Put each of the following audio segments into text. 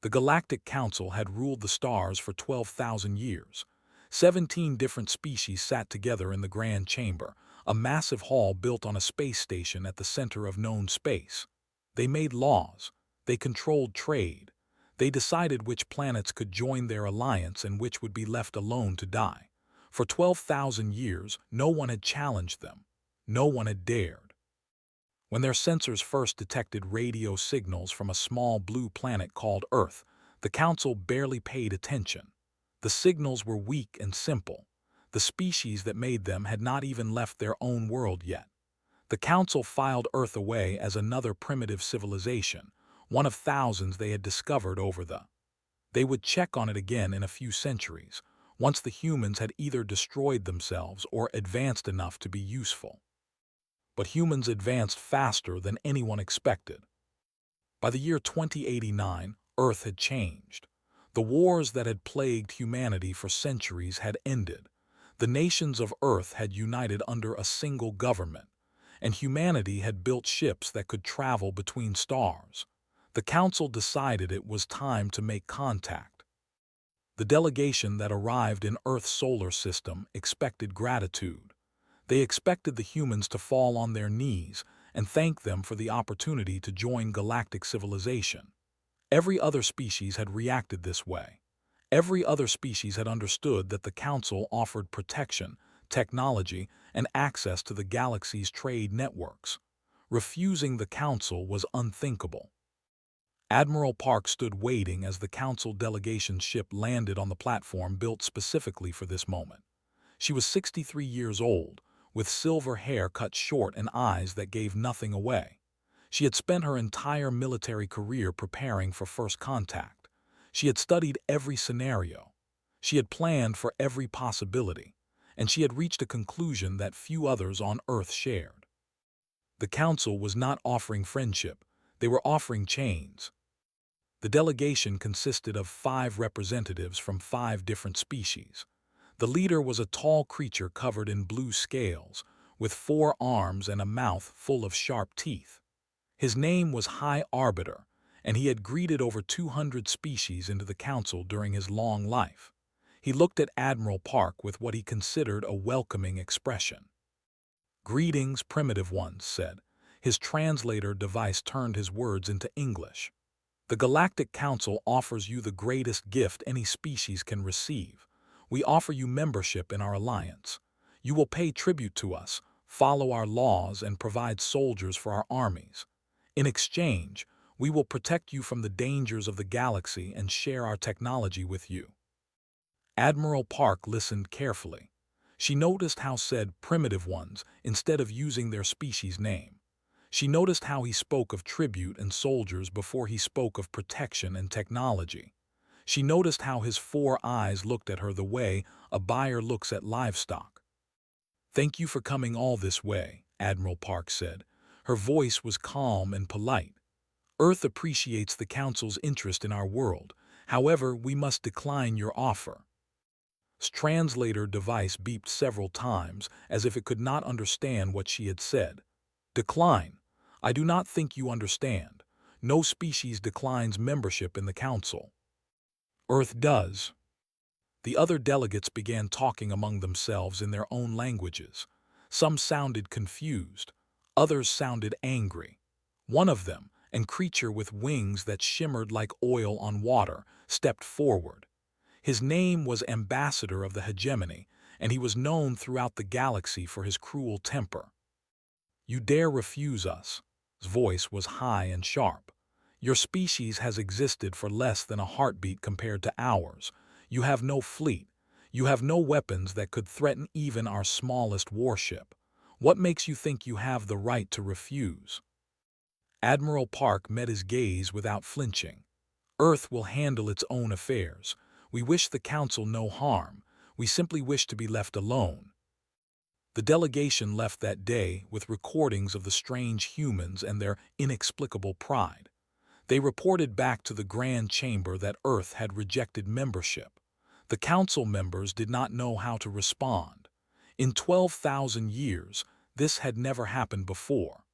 The Galactic Council had ruled the stars for 12,000 years. 17 different species sat together in the Grand Chamber, a massive hall built on a space station at the center of known space. They made laws. They controlled trade. They decided which planets could join their alliance and which would be left alone to die. For 12,000 years, no one had challenged them. No one had dared. When their sensors first detected radio signals from a small blue planet called Earth, the Council barely paid attention. The signals were weak and simple. The species that made them had not even left their own world yet. The Council filed Earth away as another primitive civilization, one of thousands they had discovered over the. They would check on it again in a few centuries, once the humans had either destroyed themselves or advanced enough to be useful. But humans advanced faster than anyone expected. By the year 2089, Earth had changed. The wars that had plagued humanity for centuries had ended. The nations of Earth had united under a single government, and humanity had built ships that could travel between stars. The Council decided it was time to make contact. The delegation that arrived in Earth's solar system expected gratitude. They expected the humans to fall on their knees and thank them for the opportunity to join galactic civilization. Every other species had reacted this way. Every other species had understood that the Council offered protection, technology, and access to the galaxy's trade networks. Refusing the Council was unthinkable. Admiral Park stood waiting as the Council delegation's ship landed on the platform built specifically for this moment. She was 63 years old, with silver hair cut short and eyes that gave nothing away. She had spent her entire military career preparing for first contact. She had studied every scenario. She had planned for every possibility, and she had reached a conclusion that few others on Earth shared. The Council was not offering friendship, they were offering chains. The delegation consisted of 5 representatives from 5 different species. The leader was a tall creature covered in blue scales, with 4 arms and a mouth full of sharp teeth. His name was High Arbiter, and he had greeted over 200 species into the Council during his long life. He looked at Admiral Park with what he considered a welcoming expression. "Greetings, primitive ones," said. His translator device turned his words into English. "The Galactic Council offers you the greatest gift any species can receive. We offer you membership in our alliance. You will pay tribute to us, follow our laws, and provide soldiers for our armies. In exchange, we will protect you from the dangers of the galaxy and share our technology with you." Admiral Park listened carefully. She noticed how said "primitive ones" instead of using their species name. She noticed how he spoke of tribute and soldiers before he spoke of protection and technology. She noticed how his 4 eyes looked at her the way a buyer looks at livestock. "Thank you for coming all this way," Admiral Park said. Her voice was calm and polite. "Earth appreciates the Council's interest in our world. However, we must decline your offer." His translator device beeped several times as if it could not understand what she had said. "Decline? I do not think you understand. No species declines membership in the Council. Earth does." The other delegates began talking among themselves in their own languages. Some sounded confused. Others sounded angry. One of them, a creature with wings that shimmered like oil on water, stepped forward. His name was Ambassador of the Hegemony, and he was known throughout the galaxy for his cruel temper. "You dare refuse us?" His voice was high and sharp. "Your species has existed for less than a heartbeat compared to ours. You have no fleet. You have no weapons that could threaten even our smallest warship. What makes you think you have the right to refuse?" Admiral Park met his gaze without flinching. "Earth will handle its own affairs. We wish the Council no harm. We simply wish to be left alone." The delegation left that day with recordings of the strange humans and their inexplicable pride. They reported back to the Grand Chamber that Earth had rejected membership. The Council members did not know how to respond. In 12,000 years, this had never happened before.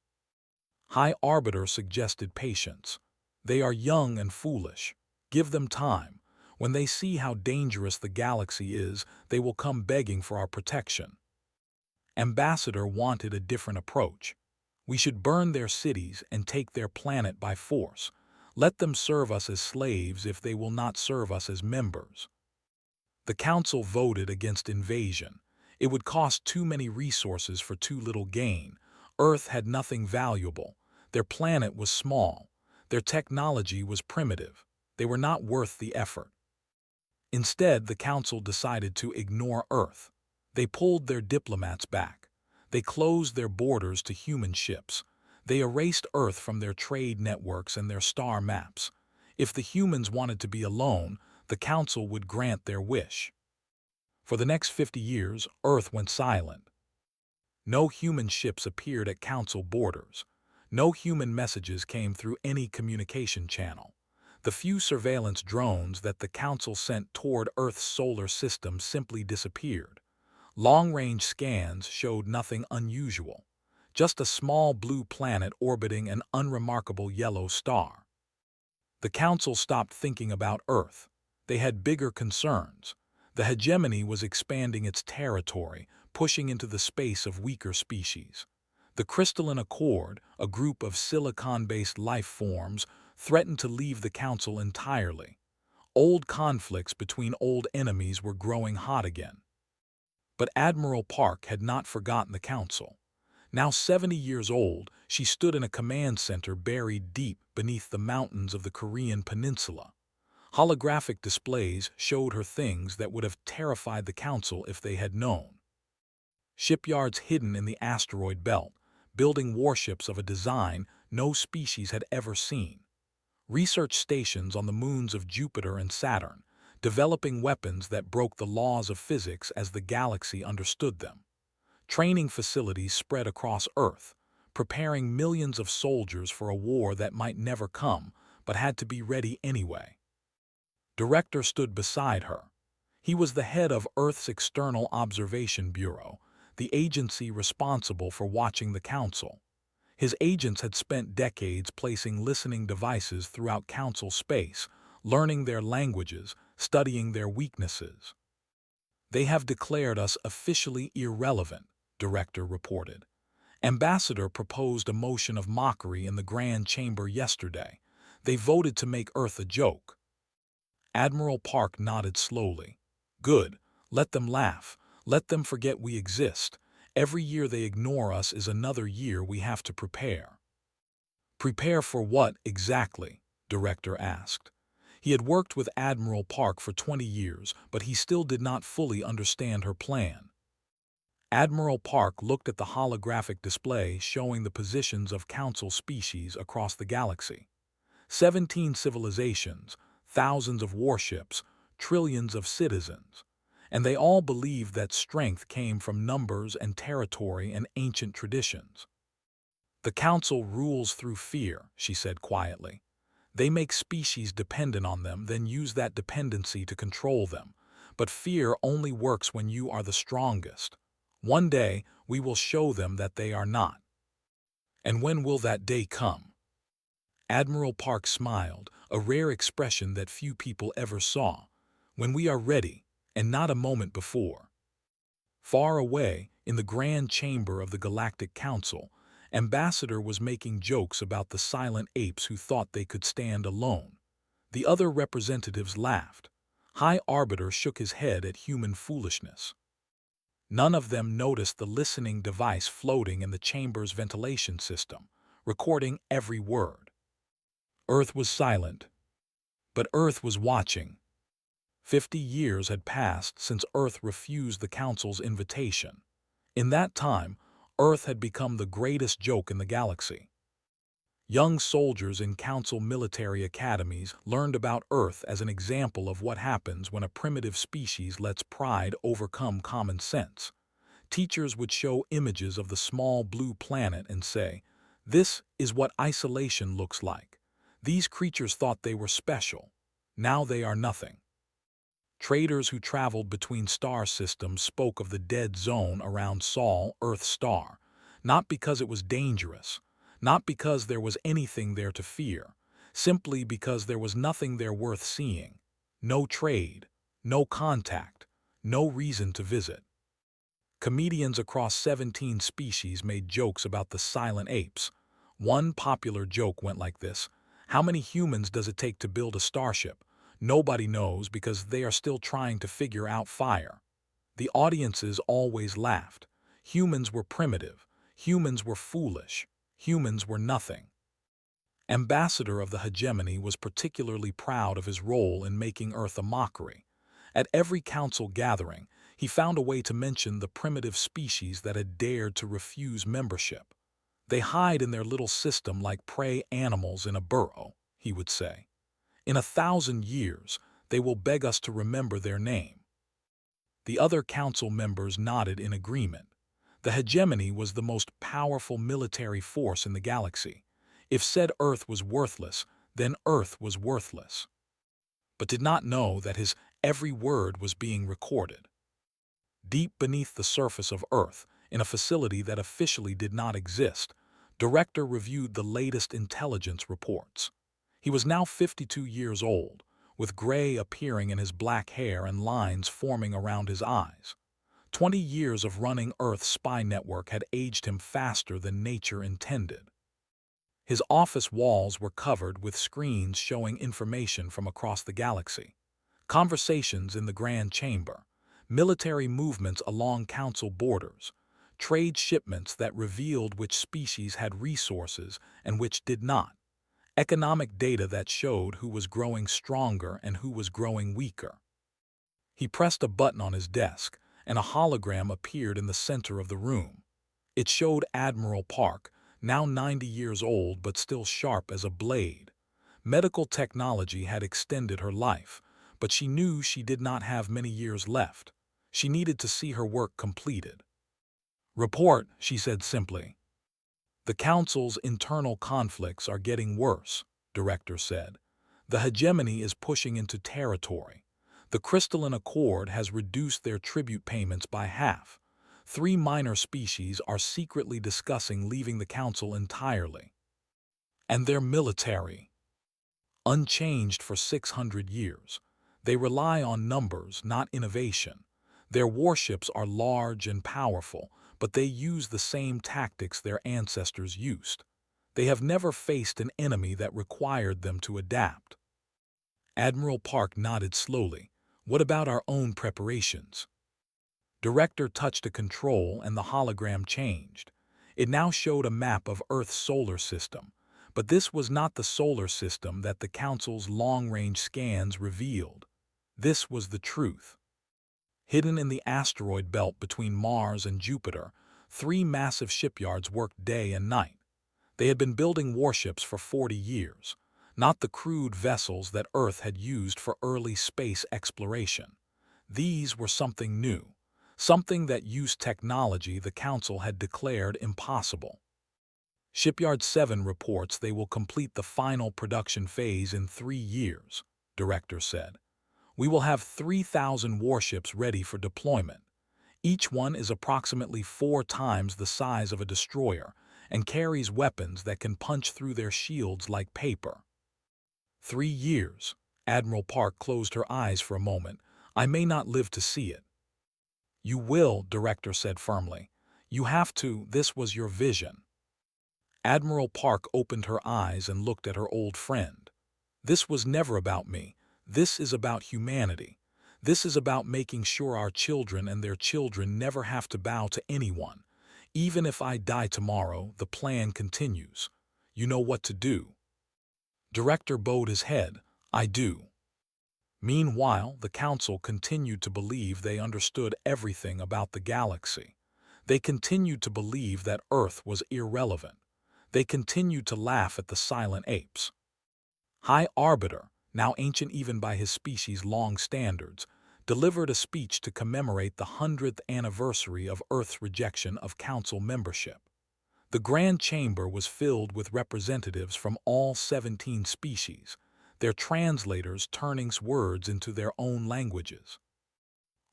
High Arbiter suggested patience. "They are young and foolish. Give them time. When they see how dangerous the galaxy is, they will come begging for our protection. Ambassador wanted a different approach. We should burn their cities and take their planet by force. Let them serve us as slaves if they will not serve us as members. The council voted against invasion. It would cost too many resources for too little gain. Earth had nothing valuable. Their planet was small. Their technology was primitive. They were not worth the effort. Instead, the council decided to ignore Earth. They pulled their diplomats back. They closed their borders to human ships. They erased Earth from their trade networks and their star maps. If the humans wanted to be alone, the council would grant their wish. For the next 50 years, Earth went silent. No human ships appeared at council borders. No human messages came through any communication channel. The few surveillance drones that the council sent toward Earth's solar system simply disappeared. Long-range scans showed nothing unusual, just a small blue planet orbiting an unremarkable yellow star. The council stopped thinking about Earth. They had bigger concerns. The hegemony was expanding its territory, pushing into the space of weaker species. The Crystalline Accord, a group of silicon-based life forms, threatened to leave the council entirely. Old conflicts between old enemies were growing hot again. But Admiral Park had not forgotten the council. Now 70 years old, she stood in a command center buried deep beneath the mountains of the Korean peninsula. Holographic displays showed her things that would have terrified the council if they had known. Shipyards hidden in the asteroid belt, building warships of a design no species had ever seen. Research stations on the moons of Jupiter and Saturn, developing weapons that broke the laws of physics as the galaxy understood them. Training facilities spread across Earth, preparing millions of soldiers for a war that might never come, but had to be ready anyway. Director stood beside her. He was the head of Earth's External Observation Bureau, the agency responsible for watching the council. His agents had spent decades placing listening devices throughout council space, learning their languages, studying their weaknesses. They have declared us officially irrelevant, Director reported. Ambassador proposed a motion of mockery in the Grand Chamber yesterday. They voted to make Earth a joke. Admiral Park nodded slowly. Good, let them laugh. Let them forget we exist. Every year they ignore us is another year we have to prepare. Prepare for what exactly? Director asked. He had worked with Admiral Park for 20 years, but he still did not fully understand her plan. Admiral Park looked at the holographic display showing the positions of council species across the galaxy. 17 civilizations, thousands of warships, trillions of citizens. And they all believed that strength came from numbers and territory and ancient traditions. The council rules through fear, she said quietly. They make species dependent on them, then use that dependency to control them. But fear only works when you are the strongest. One day, we will show them that they are not. And when will that day come? Admiral Park smiled, a rare expression that few people ever saw. When we are ready, and not a moment before. Far away, in the Grand Chamber of the Galactic Council, Ambassador was making jokes about the silent apes who thought they could stand alone. The other representatives laughed. High Arbiter shook his head at human foolishness. None of them noticed the listening device floating in the chamber's ventilation system, recording every word. Earth was silent. But Earth was watching. 50 years had passed since Earth refused the Council's invitation. In that time, Earth had become the greatest joke in the galaxy. Young soldiers in Council military academies learned about Earth as an example of what happens when a primitive species lets pride overcome common sense. Teachers would show images of the small blue planet and say, "This is what isolation looks like." These creatures thought they were special. Now they are nothing. Traders who traveled between star systems spoke of the dead zone around Sol, Earth's star, not because it was dangerous, not because there was anything there to fear, simply because there was nothing there worth seeing. No trade, no contact, no reason to visit. Comedians across 17 species made jokes about the silent apes. One popular joke went like this: "How many humans does it take to build a starship? Nobody knows because they are still trying to figure out fire." The audiences always laughed. Humans were primitive. Humans were foolish. Humans were nothing. Ambassador of the hegemony was particularly proud of his role in making Earth a mockery. At every council gathering, he found a way to mention the primitive species that had dared to refuse membership. "They hide in their little system like prey animals in a burrow," he would say. "In 1,000 years, they will beg us to remember their name." The other council members nodded in agreement. The hegemony was the most powerful military force in the galaxy. If said Earth was worthless, then Earth was worthless. But did not know that his every word was being recorded. Deep beneath the surface of Earth, in a facility that officially did not exist, Director reviewed the latest intelligence reports. He was now 52 years old, with gray appearing in his black hair and lines forming around his eyes. 20 years of running Earth's spy network had aged him faster than nature intended. His office walls were covered with screens showing information from across the galaxy. Conversations in the Grand Chamber, military movements along council borders, trade shipments that revealed which species had resources and which did not, economic data that showed who was growing stronger and who was growing weaker. He pressed a button on his desk, and a hologram appeared in the center of the room. It showed Admiral Park, now 90 years old but still sharp as a blade. Medical technology had extended her life, but she knew she did not have many years left. She needed to see her work completed. "Report," she said simply. "The Council's internal conflicts are getting worse," Director said. "The hegemony is pushing into territory. The Crystalline Accord has reduced their tribute payments by half. 3 minor species are secretly discussing leaving the Council entirely. And their military, unchanged for 600 years. They rely on numbers, not innovation. Their warships are large and powerful, but they use the same tactics their ancestors used. They have never faced an enemy that required them to adapt." Admiral Park nodded slowly. "What about our own preparations?" Director touched a control and the hologram changed. It now showed a map of Earth's solar system, but this was not the solar system that the Council's long-range scans revealed. This was the truth. Hidden in the asteroid belt between Mars and Jupiter, 3 massive shipyards worked day and night. They had been building warships for 40 years, not the crude vessels that Earth had used for early space exploration. These were something new, something that used technology the Council had declared impossible. "Shipyard 7 reports they will complete the final production phase in 3 years," Director said. "We will have 3,000 warships ready for deployment. Each one is approximately 4 times the size of a destroyer and carries weapons that can punch through their shields like paper." 3 years. Admiral Park closed her eyes for a moment. "I may not live to see it." "You will," Director said firmly. "You have to. This was your vision." Admiral Park opened her eyes and looked at her old friend. "This was never about me. This is about humanity. This is about making sure our children and their children never have to bow to anyone. Even if I die tomorrow, the plan continues. You know what to do." Director bowed his head. "I do." Meanwhile, the Council continued to believe they understood everything about the galaxy. They continued to believe that Earth was irrelevant. They continued to laugh at the silent apes. High Arbiter, now ancient even by his species' long standards, delivered a speech to commemorate the 100th anniversary of Earth's rejection of Council membership. The Grand Chamber was filled with representatives from all 17 species, their translators turning words into their own languages.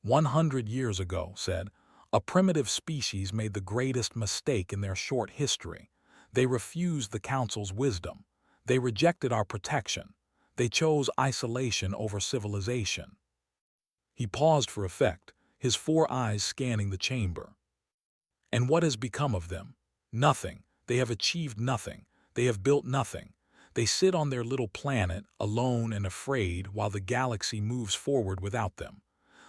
100 years ago, said, a primitive species made the greatest mistake in their short history. They refused the Council's wisdom. They rejected our protection. They chose isolation over civilization." He paused for effect, his four eyes scanning the chamber. "And what has become of them? Nothing. They have achieved nothing. They have built nothing. They sit on their little planet, alone and afraid, while the galaxy moves forward without them.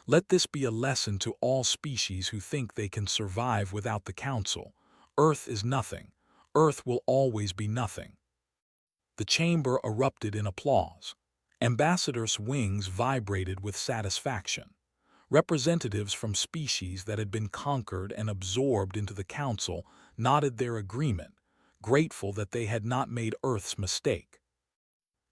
Let this be a lesson to all species who think they can survive without the Council. Earth is nothing. Earth will always be nothing." The chamber erupted in applause. Ambassadors' wings vibrated with satisfaction. Representatives from species that had been conquered and absorbed into the Council nodded their agreement, grateful that they had not made Earth's mistake.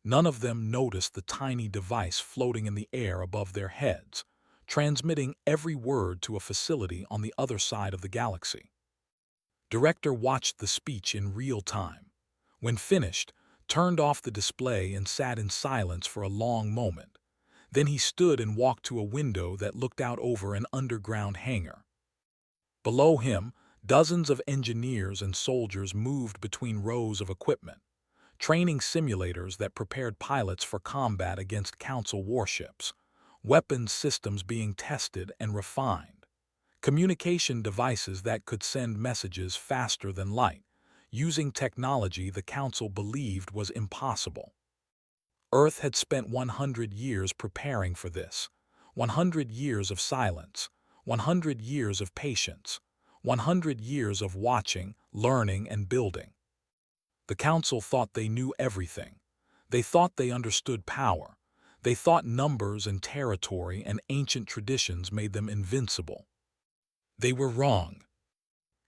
None of them noticed the tiny device floating in the air above their heads, transmitting every word to a facility on the other side of the galaxy. Director watched the speech in real time. When finished, turned off the display and sat in silence for a long moment. Then he stood and walked to a window that looked out over an underground hangar. Below him, dozens of engineers and soldiers moved between rows of equipment, training simulators that prepared pilots for combat against Council warships, weapons systems being tested and refined, communication devices that could send messages faster than light, using technology the Council believed was impossible. Earth had spent 100 years preparing for this, 100 years of silence, 100 years of patience, 100 years of watching, learning, and building. The Council thought they knew everything. They thought they understood power. They thought numbers and territory and ancient traditions made them invincible. They were wrong.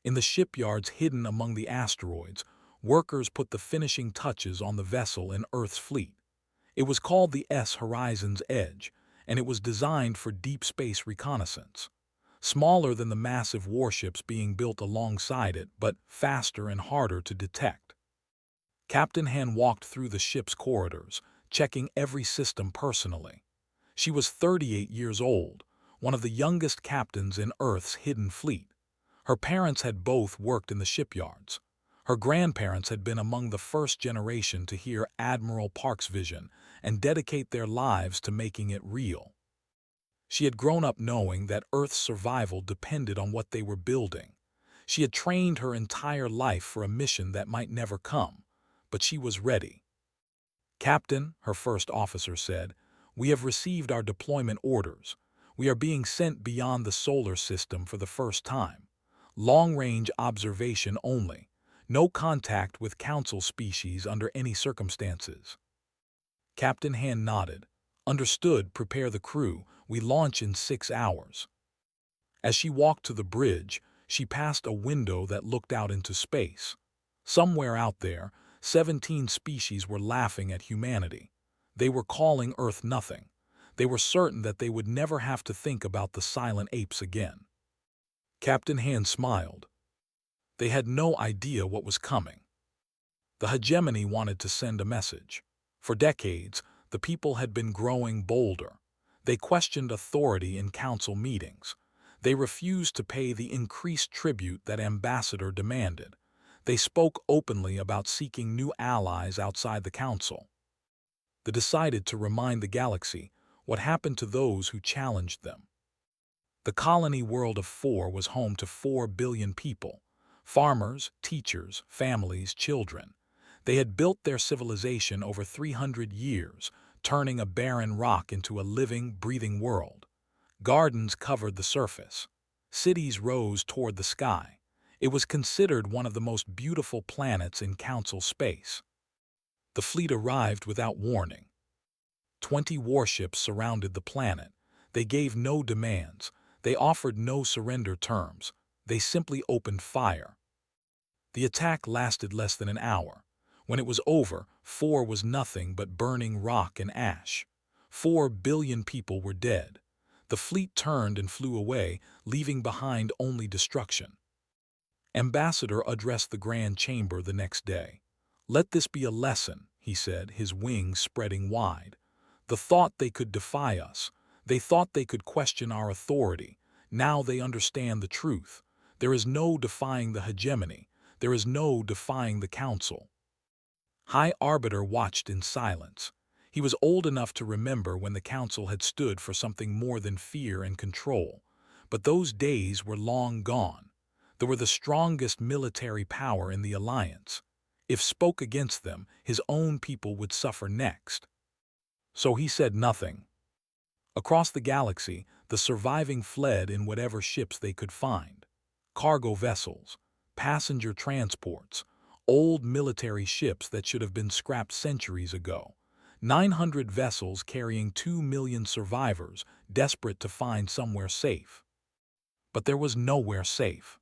In the shipyards hidden among the asteroids, workers put the finishing touches on the vessel in Earth's fleet. It was called the Horizon's Edge, and it was designed for deep space reconnaissance. Smaller than the massive warships being built alongside it, but faster and harder to detect. Captain Han walked through the ship's corridors, checking every system personally. She was 38 years old, one of the youngest captains in Earth's hidden fleet. Her parents had both worked in the shipyards. Her grandparents had been among the first generation to hear Admiral Park's vision and dedicate their lives to making it real. She had grown up knowing that Earth's survival depended on what they were building. She had trained her entire life for a mission that might never come, but she was ready. "Captain," her first officer said, "we have received our deployment orders. We are being sent beyond the solar system for the first time. Long-range observation only. No contact with Council species under any circumstances." Captain Han nodded. "Understood, prepare the crew. We launch in 6 hours." As she walked to the bridge, she passed a window that looked out into space. Somewhere out there, 17 species were laughing at humanity. They were calling Earth nothing. They were certain that they would never have to think about the silent apes again. Captain Han smiled. They had no idea what was coming. The hegemony wanted to send a message. For decades, the people had been growing bolder. They questioned authority in council meetings. They refused to pay the increased tribute that Ambassador demanded. They spoke openly about seeking new allies outside the council. They decided to remind the galaxy what happened to those who challenged them. The colony world of 4 was home to 4 billion people. Farmers, teachers, families, children. They had built their civilization over 300 years, turning a barren rock into a living, breathing world. Gardens covered the surface. Cities rose toward the sky. It was considered one of the most beautiful planets in Council space. The fleet arrived without warning. 20 warships surrounded the planet. They gave no demands. They offered no surrender terms. They simply opened fire. The attack lasted less than an hour. When it was over, 4 was nothing but burning rock and ash. 4 billion people were dead. The fleet turned and flew away, leaving behind only destruction. Ambassador addressed the Grand Chamber the next day. "Let this be a lesson," he said, his wings spreading wide. "The thought they could defy us. They thought they could question our authority. Now they understand the truth. There is no defying the hegemony. There is no defying the council." High Arbiter watched in silence. He was old enough to remember when the Council had stood for something more than fear and control. But those days were long gone. They were the strongest military power in the Alliance. If spoke against them, his own people would suffer next. So he said nothing. Across the galaxy, the surviving fled in whatever ships they could find. Cargo vessels, passenger transports, old military ships that should have been scrapped centuries ago. 900 vessels carrying 2 million survivors, desperate to find somewhere safe. But there was nowhere safe.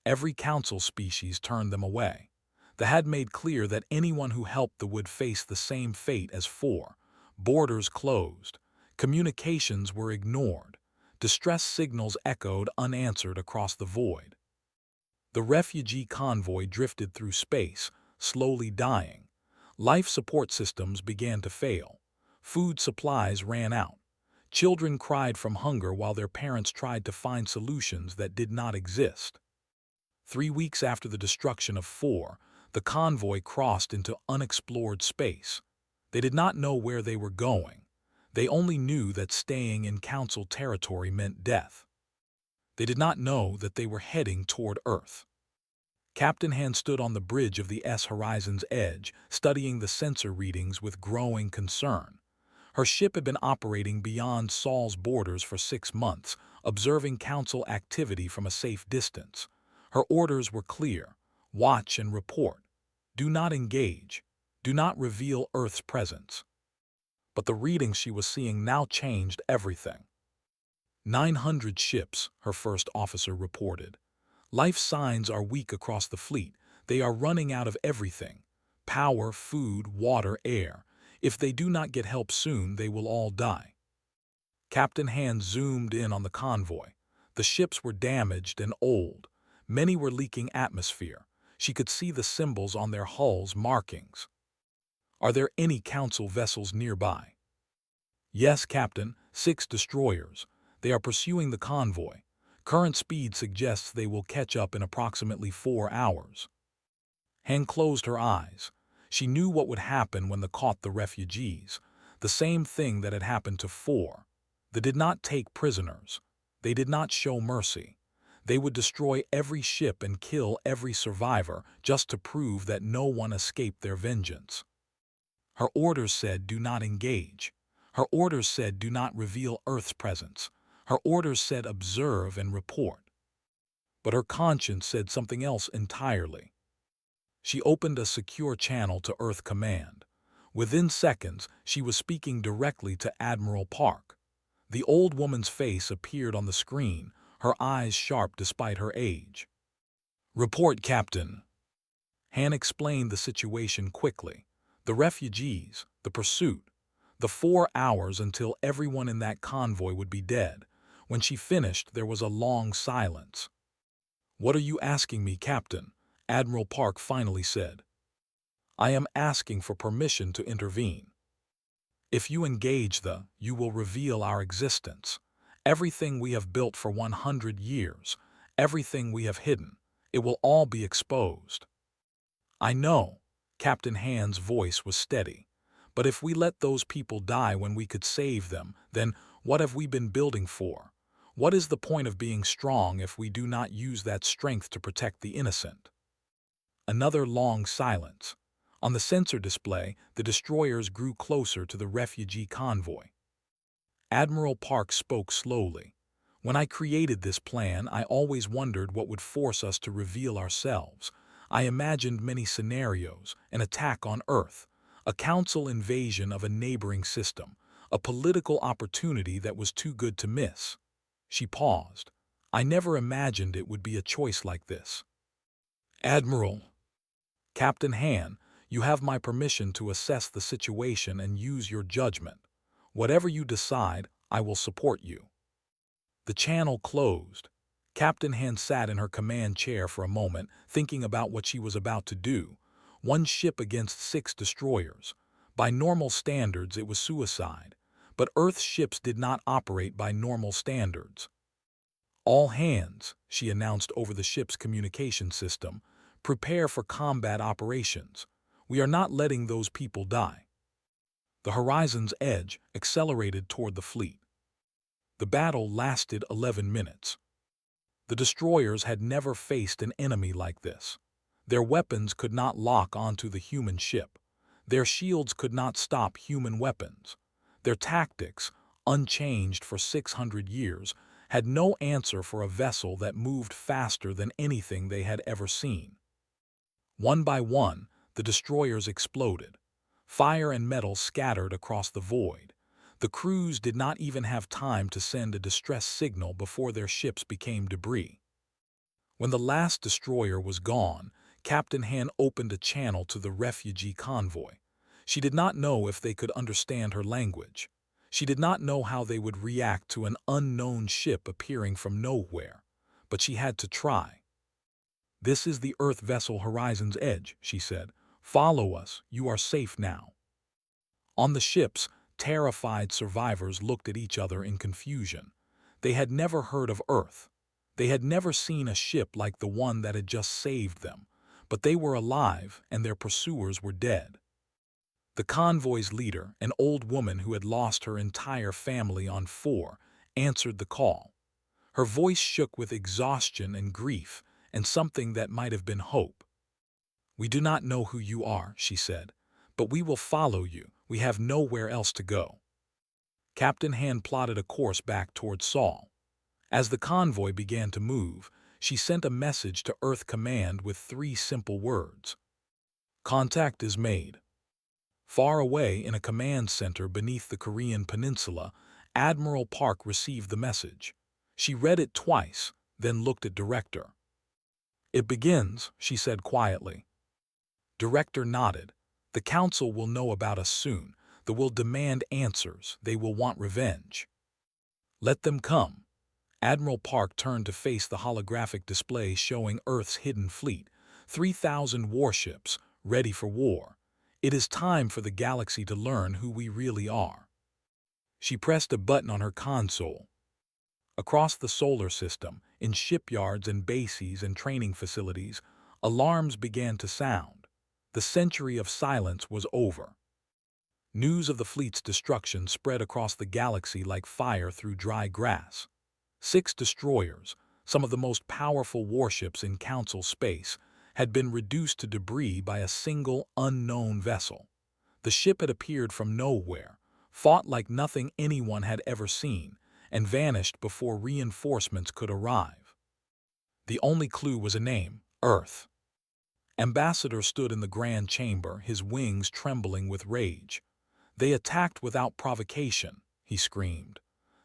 Every council species turned them away. They had made clear that anyone who helped them would face the same fate as four. Borders closed. Communications were ignored. Distress signals echoed unanswered across the void. The refugee convoy drifted through space, slowly dying. Life support systems began to fail. Food supplies ran out. Children cried from hunger while their parents tried to find solutions that did not exist. 3 weeks after the destruction of four, the convoy crossed into unexplored space. They did not know where they were going. They only knew that staying in Council territory meant death. They did not know that they were heading toward Earth. Captain Hand stood on the bridge of the S Horizon's edge, studying the sensor readings with growing concern. Her ship had been operating beyond Sol's borders for 6 months, observing Council activity from a safe distance. Her orders were clear: watch and report. Do not engage. Do not reveal Earth's presence. But the readings she was seeing now changed everything. 900 ships, her first officer reported. Life signs are weak across the fleet. They are running out of everything: power, food, water, air. If they do not get help soon, they will all die. Captain Hand zoomed in on the convoy. The ships were damaged and old. Many were leaking atmosphere. She could see the symbols on their hulls' markings. Are there any Council vessels nearby? Yes, Captain, 6 destroyers. They are pursuing the convoy. Current speed suggests they will catch up in approximately 4 hours. Hand closed her eyes. She knew what would happen when they caught the refugees. The same thing that had happened to 4. They did not take prisoners. They did not show mercy. They would destroy every ship and kill every survivor just to prove that no one escaped their vengeance. Her orders said do not engage. Her orders said do not reveal Earth's presence. Her orders said observe and report. But her conscience said something else entirely. She opened a secure channel to Earth Command. Within seconds, she was speaking directly to Admiral Park. The old woman's face appeared on the screen, her eyes sharp despite her age. Report, Captain. Han explained the situation quickly. The refugees, the pursuit, the 4 hours until everyone in that convoy would be dead. When she finished, there was a long silence. What are you asking me, Captain? Admiral Park finally said. I am asking for permission to intervene. If you engage you will reveal our existence. Everything we have built for 100 years, everything we have hidden, it will all be exposed. I know, Captain Hand's voice was steady. But if we let those people die when we could save them, then what have we been building for? What is the point of being strong if we do not use that strength to protect the innocent? Another long silence. On the sensor display, the destroyers grew closer to the refugee convoy. Admiral Park spoke slowly. When I created this plan, I always wondered what would force us to reveal ourselves. I imagined many scenarios: an attack on Earth, a Council invasion of a neighboring system, a political opportunity that was too good to miss. She paused. I never imagined it would be a choice like this. Admiral. Captain Han, you have my permission to assess the situation and use your judgment. Whatever you decide, I will support you. The channel closed. Captain Han sat in her command chair for a moment, thinking about what she was about to do. 1 ship against 6 destroyers. By normal standards, it was suicide. But Earth's ships did not operate by normal standards. All hands, she announced over the ship's communication system, prepare for combat operations. We are not letting those people die. The horizon's edge accelerated toward the fleet. The battle lasted 11 minutes. The destroyers had never faced an enemy like this. Their weapons could not lock onto the human ship. Their shields could not stop human weapons. Their tactics, unchanged for 600 years, had no answer for a vessel that moved faster than anything they had ever seen. One by one, the destroyers exploded. Fire and metal scattered across the void. The crews did not even have time to send a distress signal before their ships became debris. When the last destroyer was gone, Captain Han opened a channel to the refugee convoy. She did not know if they could understand her language. She did not know how they would react to an unknown ship appearing from nowhere, but she had to try. "This is the Earth vessel Horizon's Edge," she said. "Follow us, you are safe now." On the ships, terrified survivors looked at each other in confusion. They had never heard of Earth. They had never seen a ship like the one that had just saved them, but they were alive and their pursuers were dead. The convoy's leader, an old woman who had lost her entire family on 4, answered the call. Her voice shook with exhaustion and grief, and something that might have been hope. "We do not know who you are," she said, "but we will follow you. We have nowhere else to go." Captain Han plotted a course back toward Sol. As the convoy began to move, she sent a message to Earth Command with 3 simple words. "Contact is made." Far away in a command center beneath the Korean peninsula, Admiral Park received the message. She read it twice, then looked at Director. "It begins," she said quietly. Director nodded. "The Council will know about us soon. They will demand answers. They will want revenge." "Let them come." Admiral Park turned to face the holographic display showing Earth's hidden fleet, 3,000 warships, ready for war. "It is time for the galaxy to learn who we really are." She pressed a button on her console. Across the solar system, in shipyards and bases and training facilities, alarms began to sound. The century of silence was over. News of the fleet's destruction spread across the galaxy like fire through dry grass. 6 destroyers, some of the most powerful warships in Council space, had been reduced to debris by a single unknown vessel. The ship had appeared from nowhere, fought like nothing anyone had ever seen, and vanished before reinforcements could arrive. The only clue was a name: Earth. Ambassador stood in the grand chamber, his wings trembling with rage. "They attacked without provocation," he screamed.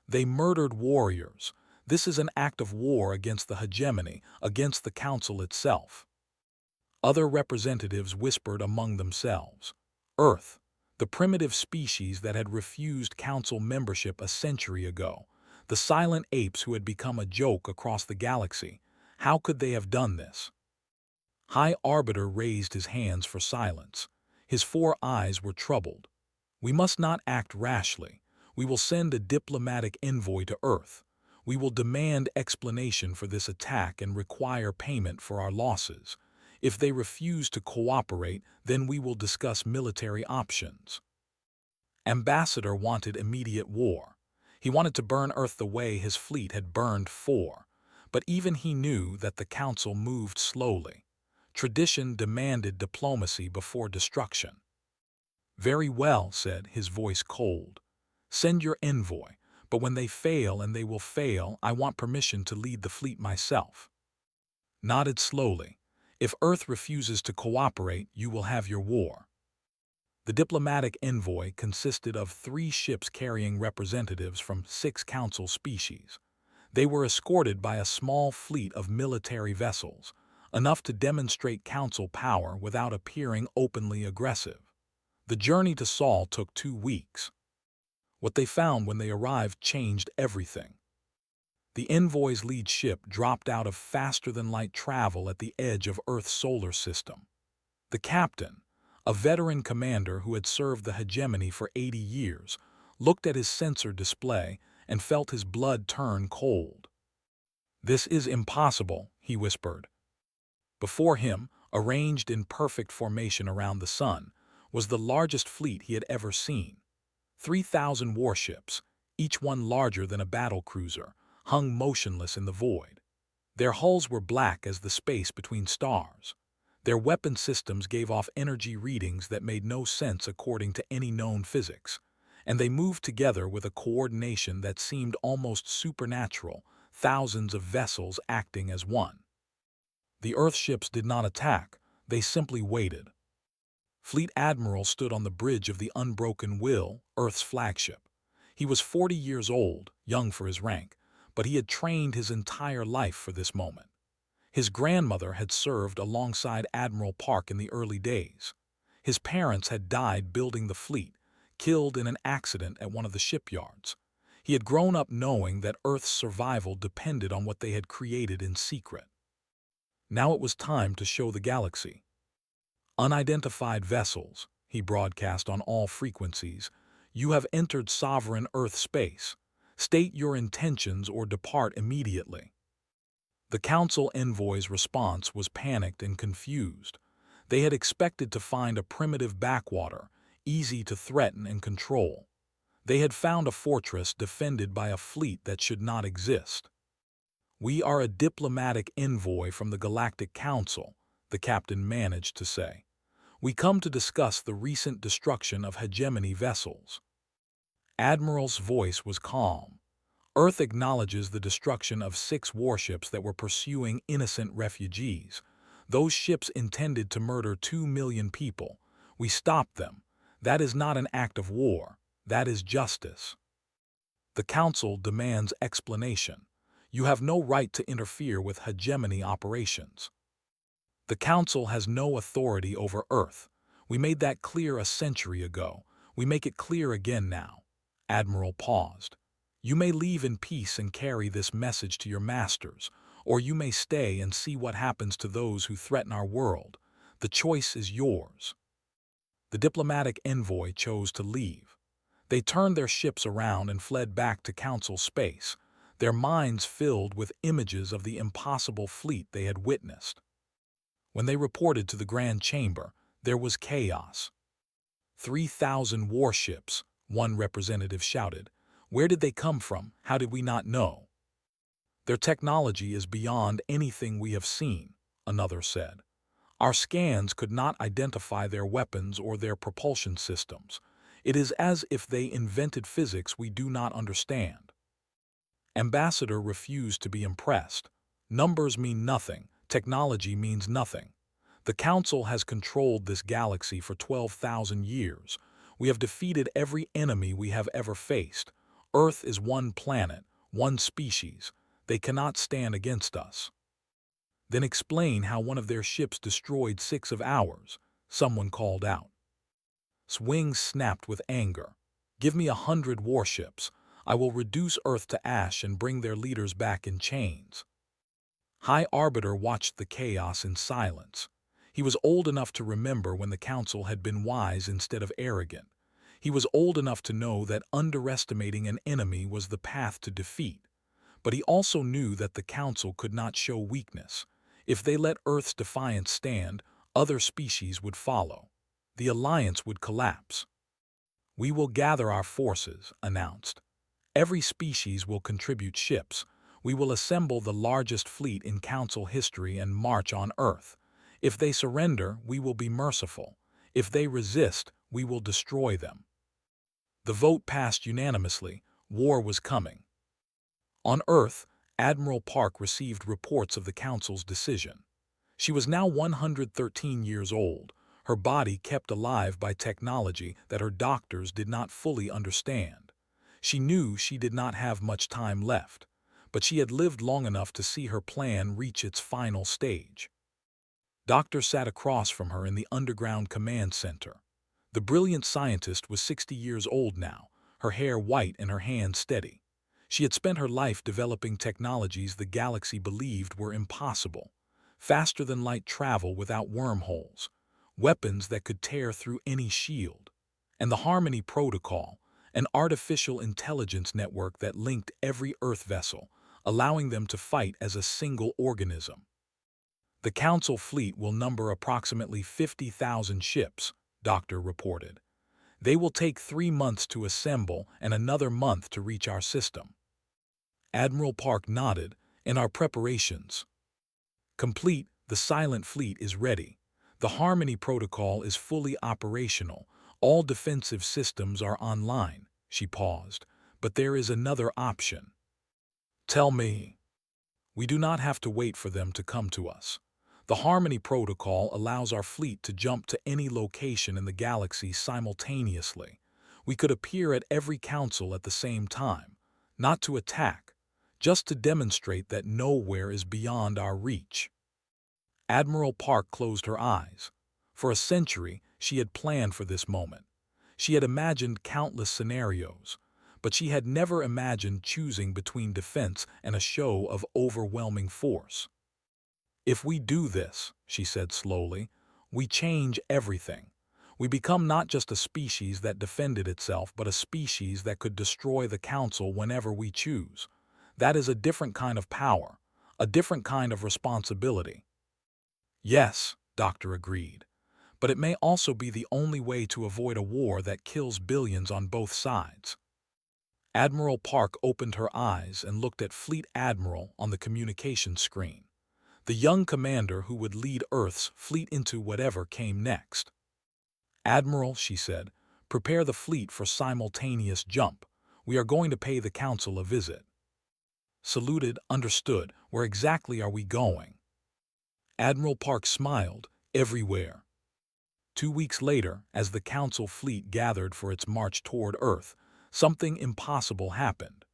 "They murdered warriors. This is an act of war against the hegemony, against the Council itself." Other representatives whispered among themselves. Earth, the primitive species that had refused Council membership a century ago, the silent apes who had become a joke across the galaxy, how could they have done this? High Arbiter raised his hands for silence. His 4 eyes were troubled. "We must not act rashly. We will send a diplomatic envoy to Earth. We will demand explanation for this attack and require payment for our losses. If they refuse to cooperate, then we will discuss military options." Ambassador wanted immediate war. He wanted to burn Earth the way his fleet had burned 4. But even he knew that the Council moved slowly. Tradition demanded diplomacy before destruction. "Very well," said, his voice cold. "Send your envoy, but when they fail, and they will fail, I want permission to lead the fleet myself." Nodded slowly. "If Earth refuses to cooperate, you will have your war." The diplomatic envoy consisted of 3 ships carrying representatives from 6 Council species. They were escorted by a small fleet of military vessels, enough to demonstrate Council power without appearing openly aggressive. The journey to Sol took 2 weeks. What they found when they arrived changed everything. The envoy's lead ship dropped out of faster-than-light travel at the edge of Earth's solar system. The captain, a veteran commander who had served the hegemony for 80 years, looked at his sensor display and felt his blood turn cold. "This is impossible," he whispered. Before him, arranged in perfect formation around the sun, was the largest fleet he had ever seen. 3,000 warships, each one larger than a battle cruiser, hung motionless in the void. Their hulls were black as the space between stars. Their weapon systems gave off energy readings that made no sense according to any known physics, and they moved together with a coordination that seemed almost supernatural, thousands of vessels acting as one. The Earth ships did not attack, they simply waited. Fleet Admiral stood on the bridge of the Unbroken Will, Earth's flagship. He was 40 years old, young for his rank, but he had trained his entire life for this moment. His grandmother had served alongside Admiral Park in the early days. His parents had died building the fleet, killed in an accident at one of the shipyards. He had grown up knowing that Earth's survival depended on what they had created in secret. Now it was time to show the galaxy. Unidentified vessels, he broadcast on all frequencies, you have entered sovereign Earth space. State your intentions or depart immediately. The Council envoy's response was panicked and confused. They had expected to find a primitive backwater, easy to threaten and control. They had found a fortress defended by a fleet that should not exist. "We are a diplomatic envoy from the Galactic Council," the captain managed to say. "We come to discuss the recent destruction of hegemony vessels." Admiral's voice was calm. "Earth acknowledges the destruction of 6 warships that were pursuing innocent refugees. Those ships intended to murder 2 million people. We stopped them. That is not an act of war. That is justice." The Council demands explanation. You have no right to interfere with hegemony operations. The Council has no authority over Earth. We made that clear a century ago. We make it clear again now. Admiral paused. You may leave in peace and carry this message to your masters, or you may stay and see what happens to those who threaten our world. The choice is yours. The diplomatic envoy chose to leave. They turned their ships around and fled back to Council space, their minds filled with images of the impossible fleet they had witnessed. When they reported to the Grand Chamber, there was chaos. 3,000 warships, one representative shouted. Where did they come from? How did we not know? Their technology is beyond anything we have seen, another said. Our scans could not identify their weapons or their propulsion systems. It is as if they invented physics we do not understand. Ambassador refused to be impressed. Numbers mean nothing. Technology means nothing. The Council has controlled this galaxy for 12,000 years. We have defeated every enemy we have ever faced. Earth is one planet, one species. They cannot stand against us. Then explain how one of their ships destroyed 6 of ours, someone called out. Swing snapped with anger. Give me 100 warships. I will reduce Earth to ash and bring their leaders back in chains. High Arbiter watched the chaos in silence. He was old enough to remember when the Council had been wise instead of arrogant. He was old enough to know that underestimating an enemy was the path to defeat. But he also knew that the Council could not show weakness. If they let Earth's defiance stand, other species would follow. The alliance would collapse. We will gather our forces, announced. Every species will contribute ships. We will assemble the largest fleet in Council history and march on Earth. If they surrender, we will be merciful. If they resist, we will destroy them. The vote passed unanimously. War was coming. On Earth, Admiral Park received reports of the Council's decision. She was now 113 years old, her body kept alive by technology that her doctors did not fully understand. She knew she did not have much time left, but she had lived long enough to see her plan reach its final stage. Doctor sat across from her in the underground command center. The brilliant scientist was 60 years old now, her hair white and her hands steady. She had spent her life developing technologies the galaxy believed were impossible. Faster-than-light travel without wormholes, weapons that could tear through any shield, and the Harmony Protocol, an artificial intelligence network that linked every Earth vessel, allowing them to fight as a single organism. The Council fleet will number approximately 50,000 ships, Doctor reported. They will take 3 months to assemble and another month to reach our system. Admiral Park nodded. In our preparations complete, the Silent Fleet is ready. The Harmony Protocol is fully operational. All defensive systems are online. She paused. But there is another option. Tell me. We do not have to wait for them to come to us. The Harmony Protocol allows our fleet to jump to any location in the galaxy simultaneously. We could appear at every council at the same time, not to attack, just to demonstrate that nowhere is beyond our reach. Admiral Park closed her eyes. For a century, she had planned for this moment. She had imagined countless scenarios, but she had never imagined choosing between defense and a show of overwhelming force. If we do this, she said slowly, we change everything. We become not just a species that defended itself, but a species that could destroy the Council whenever we choose. That is a different kind of power, a different kind of responsibility. Yes, Doctor agreed, but it may also be the only way to avoid a war that kills billions on both sides. Admiral Park opened her eyes and looked at Fleet Admiral on the communication screen, the young commander who would lead Earth's fleet into whatever came next. Admiral, she said, prepare the fleet for simultaneous jump. We are going to pay the Council a visit. Saluted, understood. Where exactly are we going? Admiral Park smiled. Everywhere. 2 weeks later, as the Council fleet gathered for its march toward Earth, something impossible happened.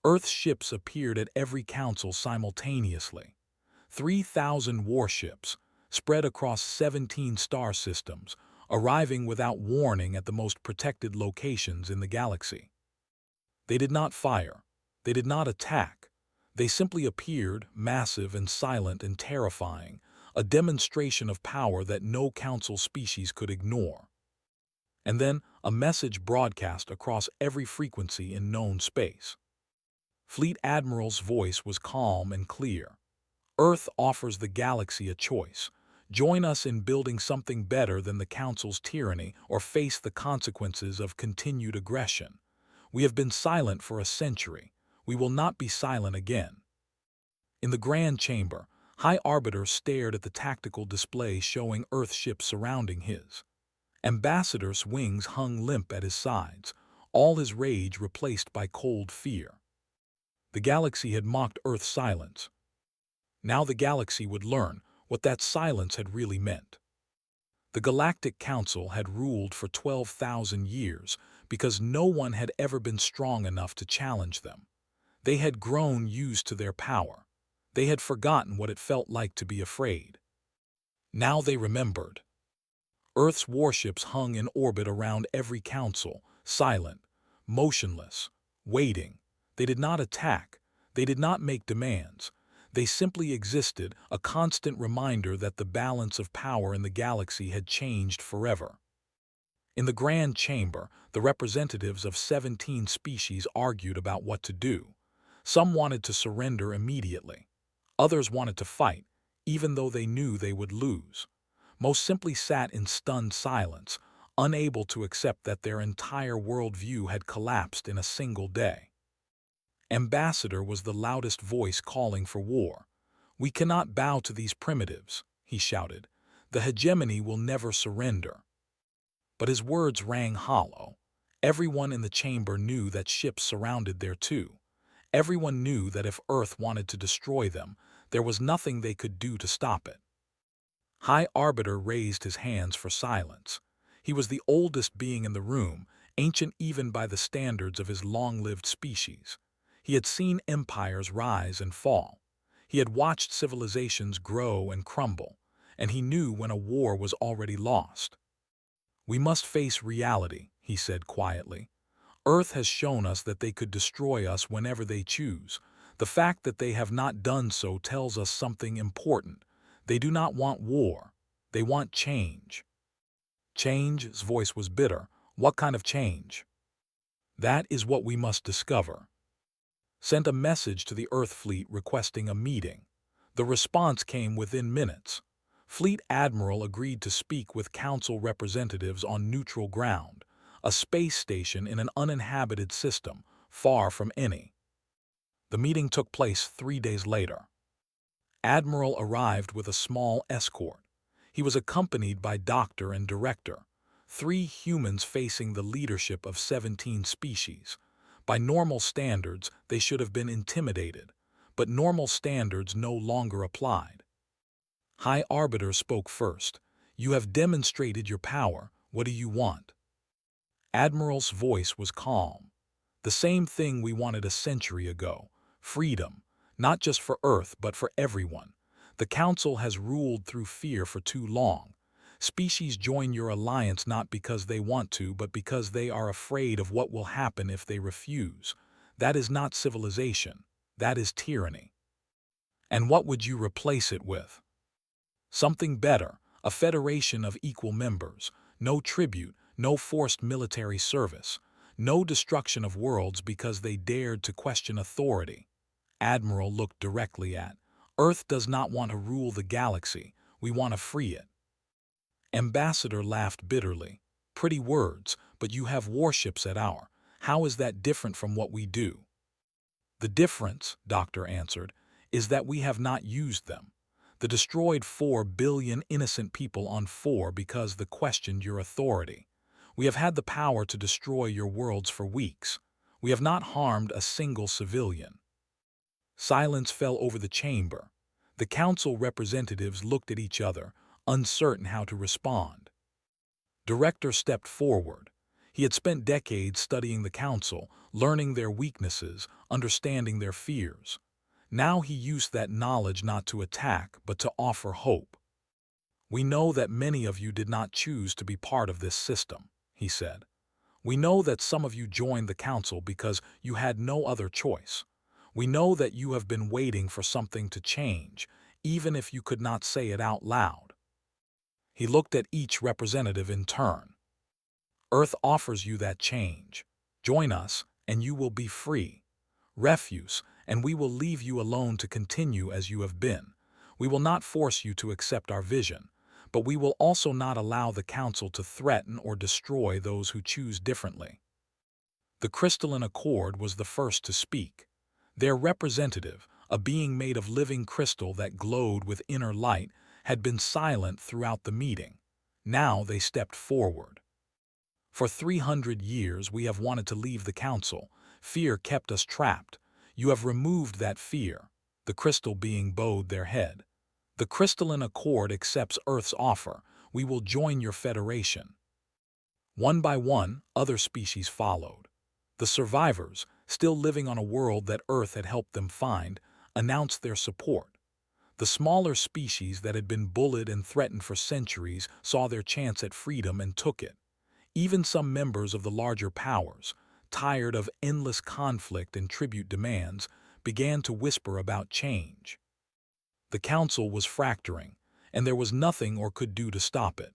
Earth's ships appeared at every council simultaneously. 3,000 warships, spread across 17 star systems, arriving without warning at the most protected locations in the galaxy. They did not fire. They did not attack. They simply appeared, massive and silent and terrifying, a demonstration of power that no council species could ignore. And then a message broadcast across every frequency in known space. Fleet Admiral's voice was calm and clear. Earth offers the galaxy a choice. Join us in building something better than the Council's tyranny or face the consequences of continued aggression. We have been silent for a century. We will not be silent again. In the Grand Chamber, High Arbiter stared at the tactical display showing Earth ships surrounding his. Ambassador's wings hung limp at his sides, all his rage replaced by cold fear. The galaxy had mocked Earth's silence. Now the galaxy would learn what that silence had really meant. The Galactic Council had ruled for 12,000 years because no one had ever been strong enough to challenge them. They had grown used to their power. They had forgotten what it felt like to be afraid. Now they remembered. Earth's warships hung in orbit around every council, silent, motionless, waiting. They did not attack. They did not make demands. They simply existed, a constant reminder that the balance of power in the galaxy had changed forever. In the Grand Chamber, the representatives of 17 species argued about what to do. Some wanted to surrender immediately. Others wanted to fight, even though they knew they would lose. Most simply sat in stunned silence, unable to accept that their entire worldview had collapsed in a single day. Ambassador was the loudest voice calling for war. We cannot bow to these primitives, he shouted. The hegemony will never surrender. But his words rang hollow. Everyone in the chamber knew that ships surrounded there too. Everyone knew that if Earth wanted to destroy them, there was nothing they could do to stop it. High Arbiter raised his hands for silence. He was the oldest being in the room, ancient even by the standards of his long-lived species. He had seen empires rise and fall. He had watched civilizations grow and crumble, and he knew when a war was already lost. We must face reality, he said quietly. Earth has shown us that they could destroy us whenever they choose. The fact that they have not done so tells us something important. They do not want war. They want change. Change? His voice was bitter. What kind of change? That is what we must discover. Sent a message to the Earth fleet requesting a meeting. The response came within minutes. Fleet Admiral agreed to speak with Council representatives on neutral ground, a space station in an uninhabited system, far from any. The meeting took place 3 days later. Admiral arrived with a small escort. He was accompanied by Doctor and Director, 3 humans facing the leadership of 17 species. By normal standards, they should have been intimidated, but normal standards no longer applied. High Arbiter spoke first. "You have demonstrated your power. What do you want?" Admiral's voice was calm. "The same thing we wanted a century ago. Freedom. Not just for Earth, but for everyone. The Council has ruled through fear for too long. Species join your alliance not because they want to, but because they are afraid of what will happen if they refuse. That is not civilization. That is tyranny. And what would you replace it with? Something better, a federation of equal members, no tribute, no forced military service, no destruction of worlds because they dared to question authority." Admiral looked directly at, "Earth does not want to rule the galaxy, we want to free it." Ambassador laughed bitterly. "Pretty words, but you have warships at our. How is that different from what we do?" "The difference," Doctor answered, "is that we have not used them. The destroyed 4 billion innocent people on 4 because they questioned your authority. We have had the power to destroy your worlds for weeks. We have not harmed a single civilian." Silence fell over the chamber. The Council representatives looked at each other, uncertain how to respond. Director stepped forward. He had spent decades studying the Council, learning their weaknesses, understanding their fears. Now he used that knowledge not to attack, but to offer hope. "We know that many of you did not choose to be part of this system," he said. "We know that some of you joined the Council because you had no other choice. We know that you have been waiting for something to change, even if you could not say it out loud." He looked at each representative in turn. "Earth offers you that change. Join us, and you will be free. Refuse, and we will leave you alone to continue as you have been. We will not force you to accept our vision, but we will also not allow the Council to threaten or destroy those who choose differently." The Crystalline Accord was the first to speak. Their representative, a being made of living crystal that glowed with inner light, had been silent throughout the meeting. Now they stepped forward. "For 300 years we have wanted to leave the Council. Fear kept us trapped. You have removed that fear." The crystal being bowed their head. "The Crystalline Accord accepts Earth's offer. We will join your federation." One by one, other species followed. The survivors, still living on a world that Earth had helped them find, announced their support. The smaller species that had been bullied and threatened for centuries saw their chance at freedom and took it. Even some members of the larger powers, tired of endless conflict and tribute demands, began to whisper about change. The Council was fracturing, and there was nothing or could do to stop it.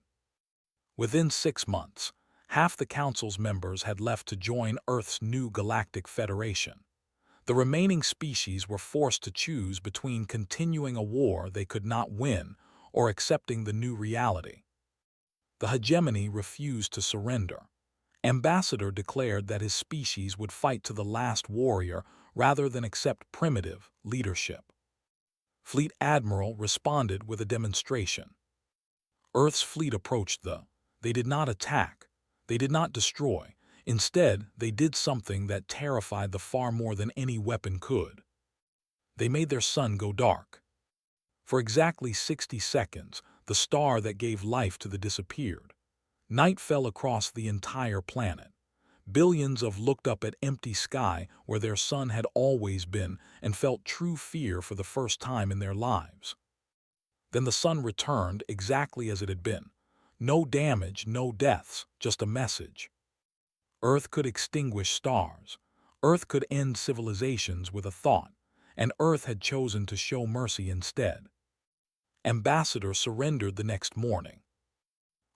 Within 6 months, half the Council's members had left to join Earth's new Galactic Federation. The remaining species were forced to choose between continuing a war they could not win or accepting the new reality. The hegemony refused to surrender. Ambassador declared that his species would fight to the last warrior rather than accept primitive leadership. Fleet Admiral responded with a demonstration. Earth's fleet approached They did not attack. They did not destroy. Instead, they did something that terrified the far more than any weapon could. They made their sun go dark. For exactly 60 seconds, the star that gave life to the disappeared. Night fell across the entire planet. Billions of looked up at empty sky where their sun had always been and felt true fear for the first time in their lives. Then the sun returned exactly as it had been. No damage, no deaths, just a message. Earth could extinguish stars. Earth could end civilizations with a thought, and Earth had chosen to show mercy instead. Ambassador surrendered the next morning.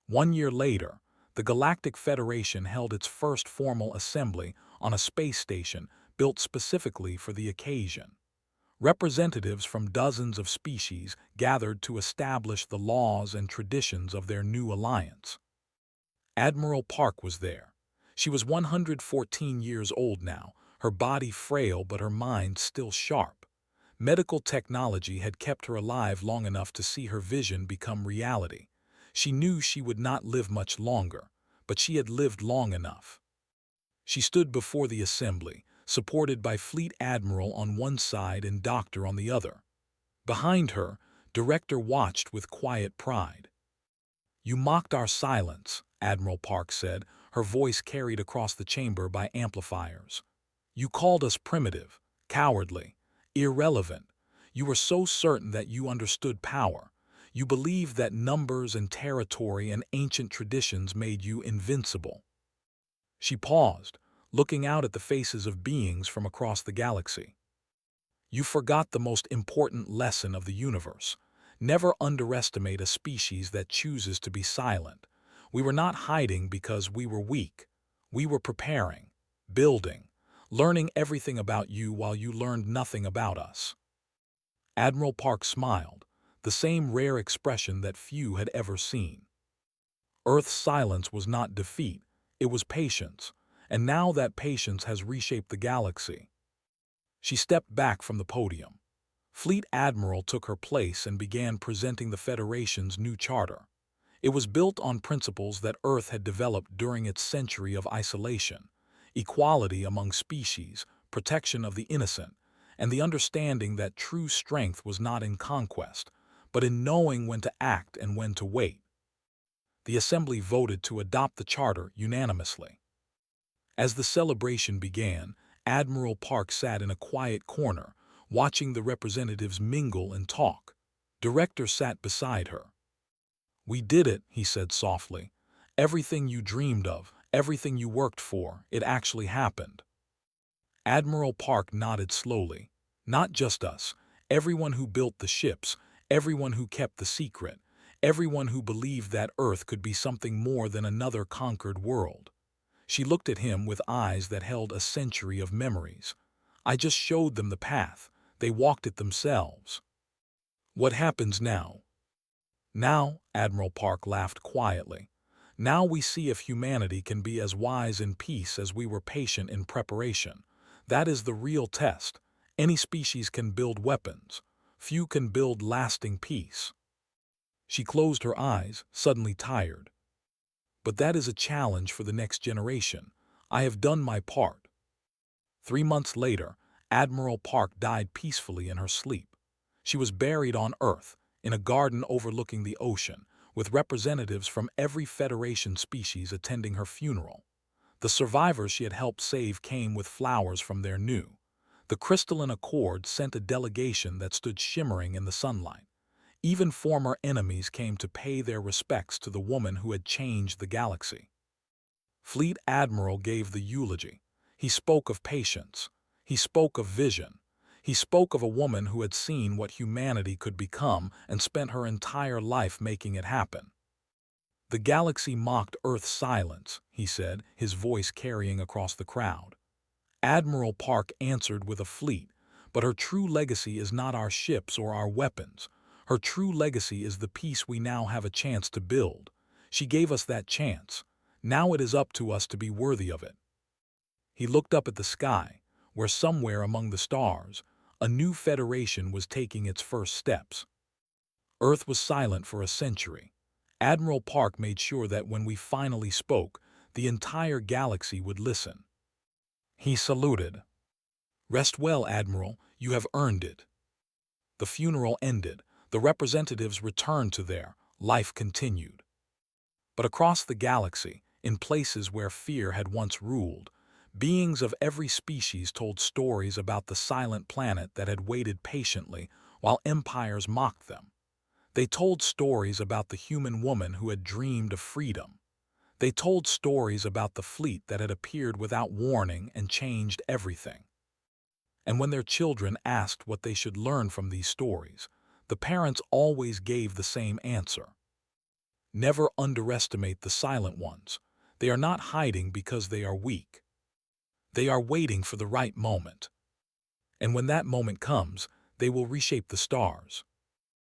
1 year later, the Galactic Federation held its first formal assembly on a space station built specifically for the occasion. Representatives from dozens of species gathered to establish the laws and traditions of their new alliance. Admiral Park was there. She was 114 years old now, her body frail but her mind still sharp. Medical technology had kept her alive long enough to see her vision become reality. She knew she would not live much longer, but she had lived long enough. She stood before the assembly, supported by Fleet Admiral on one side and Doctor on the other. Behind her, Director watched with quiet pride. "You mocked our silence," Admiral Park said, her voice carried across the chamber by amplifiers. "You called us primitive, cowardly, irrelevant. You were so certain that you understood power. You believed that numbers and territory and ancient traditions made you invincible." She paused, looking out at the faces of beings from across the galaxy. "You forgot the most important lesson of the universe. Never underestimate a species that chooses to be silent. We were not hiding because we were weak. We were preparing, building, learning everything about you while you learned nothing about us." Admiral Park smiled, the same rare expression that few had ever seen. Earth's silence was not defeat, it was patience, and now that patience has reshaped the galaxy. She stepped back from the podium. Fleet Admiral took her place and began presenting the Federation's new charter. It was built on principles that Earth had developed during its century of isolation: equality among species, protection of the innocent, and the understanding that true strength was not in conquest, but in knowing when to act and when to wait. The Assembly voted to adopt the charter unanimously. As the celebration began, Admiral Park sat in a quiet corner, watching the representatives mingle and talk. Director sat beside her. "We did it," he said softly. "Everything you dreamed of, everything you worked for, it actually happened." Admiral Park nodded slowly. "Not just us. Everyone who built the ships, everyone who kept the secret, everyone who believed that Earth could be something more than another conquered world." She looked at him with eyes that held a century of memories. "I just showed them the path. They walked it themselves." "What happens now?" "Now," Admiral Park laughed quietly, "now we see if humanity can be as wise in peace as we were patient in preparation. That is the real test. Any species can build weapons. Few can build lasting peace." She closed her eyes, suddenly tired. "But that is a challenge for the next generation. I have done my part." 3 months later, Admiral Park died peacefully in her sleep. She was buried on Earth, in a garden overlooking the ocean, with representatives from every Federation species attending her funeral. The survivors she had helped save came with flowers from their new. The crystalline accord sent a delegation that stood shimmering in the sunlight. Even former enemies came to pay their respects to the woman who had changed the galaxy. Fleet Admiral gave the eulogy. He spoke of patience. He spoke of vision. He spoke of a woman who had seen what humanity could become and spent her entire life making it happen. "The galaxy mocked Earth's silence," he said, his voice carrying across the crowd. Admiral Park answered with a fleet, "But her true legacy is not our ships or our weapons. Her true legacy is the peace we now have a chance to build. She gave us that chance. Now it is up to us to be worthy of it." He looked up at the sky, where somewhere among the stars, a new federation was taking its first steps. Earth was silent for a century. Admiral Park made sure that when we finally spoke, the entire galaxy would listen. He saluted. "Rest well, Admiral, you have earned it." The funeral ended. The representatives returned to their life continued. But across the galaxy, in places where fear had once ruled, beings of every species told stories about the silent planet that had waited patiently while empires mocked them. They told stories about the human woman who had dreamed of freedom. They told stories about the fleet that had appeared without warning and changed everything. And when their children asked what they should learn from these stories, the parents always gave the same answer: never underestimate the silent ones. They are not hiding because they are weak. They are waiting for the right moment. And when that moment comes, they will reshape the stars.